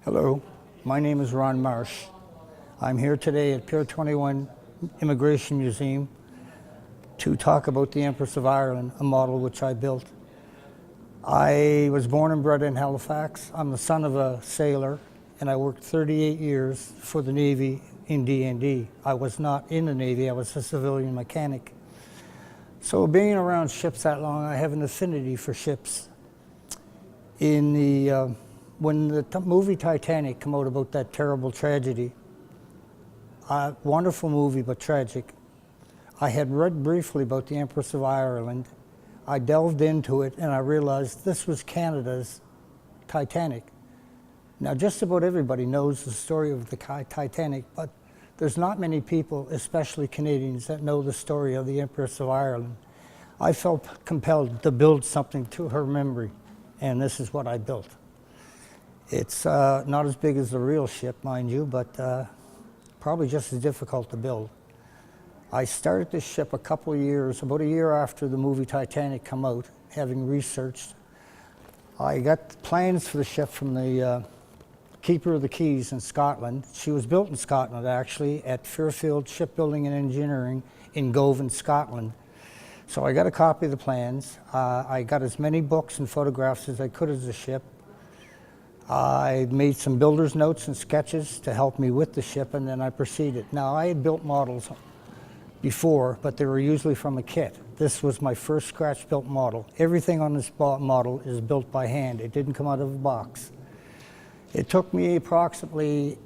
Hello, my name is Ron Marsh. I'm here today at Pier 21 Immigration Museum to talk about the Empress of Ireland, a model which I built. I was born and bred in Halifax. I'm the son of a sailor, and I worked 38 years for the Navy in D&D. I was not in the Navy, I was a civilian mechanic. So being around ships that long, I have an affinity for ships. When the movie Titanic came out about that terrible tragedy, wonderful movie but tragic, I had read briefly about the Empress of Ireland. I delved into it and I realized this was Canada's Titanic. Now just about everybody knows the story of the Titanic, but there's not many people, especially Canadians, that know the story of the Empress of Ireland. I felt compelled to build something to her memory, and this is what I built. It's not as big as the real ship, mind you, but probably just as difficult to build. I started this ship about a year after the movie Titanic came out, having researched. I got plans for the ship from the Keeper of the Keys in Scotland. She was built in Scotland, actually, at Fairfield Shipbuilding and Engineering in Govan, Scotland. So I got a copy of the plans. I got as many books and photographs as I could of the ship. I made some builder's notes and sketches to help me with the ship, and then I proceeded. Now, I had built models before, but they were usually from Maquette. This was my first scratch-built model. Everything on this model is built by hand. It didn't come out of a box. It took me approximately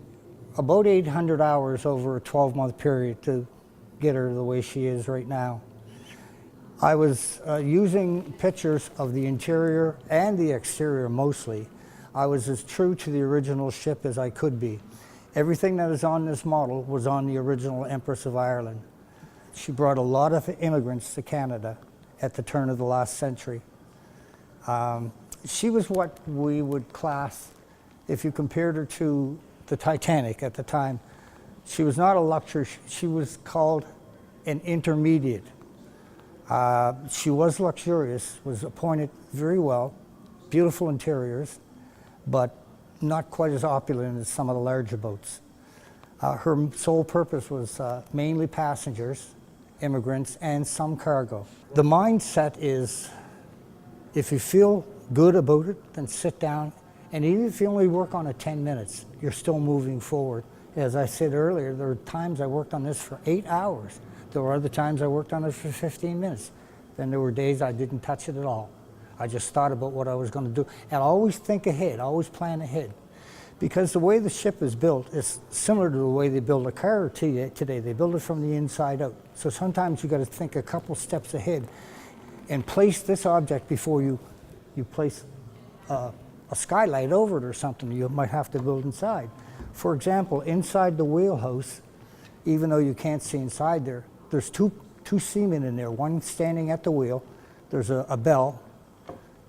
about 800 hours over a 12-month period to get her the way she is right now. I was using pictures of the interior and the exterior mostly. I was as true to the original ship as I could be. Everything that is on this model was on the original Empress of Ireland. She brought a lot of immigrants to Canada at the turn of the last century. She was what we would class, if you compared her to the Titanic at the time, she was not a luxury, she was called an intermediate. She was luxurious, was appointed very well, beautiful interiors, but not quite as opulent as some of the larger boats. Her sole purpose was mainly passengers, immigrants, and some cargo. The mindset is, if you feel good about it, then sit down, and even if you only work on it 10 minutes, you're still moving forward. As I said earlier, there were times I worked on this for 8 hours. There were other times I worked on it for 15 minutes. Then there were days I didn't touch it at all. I just thought about what I was going to do. And always think ahead, always plan ahead. Because the way the ship is built is similar to the way they build a car today. They build it from the inside out. So sometimes you got to think a couple steps ahead and place this object before you place a skylight over it or something you might have to build inside. For example, inside the wheelhouse, even though you can't see inside there, there's two seamen in there, one standing at the wheel, there's a bell,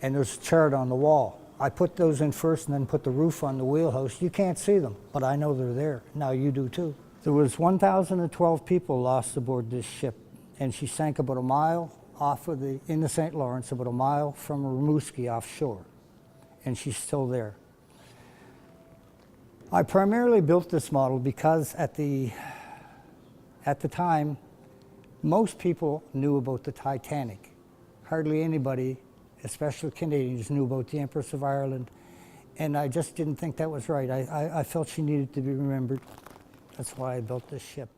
and there's a chart on the wall. I put those in first and then put the roof on the wheelhouse. You can't see them, but I know they're there. Now you do too. There was 1,012 people lost aboard this ship, and she sank about a mile in the St. Lawrence, about a mile from Rimouski offshore, and she's still there. I primarily built this model because at the time, most people knew about the Titanic. Hardly anybody, especially Canadians, knew about the Empress of Ireland, and I just didn't think that was right. I felt she needed to be remembered. That's why I built this ship.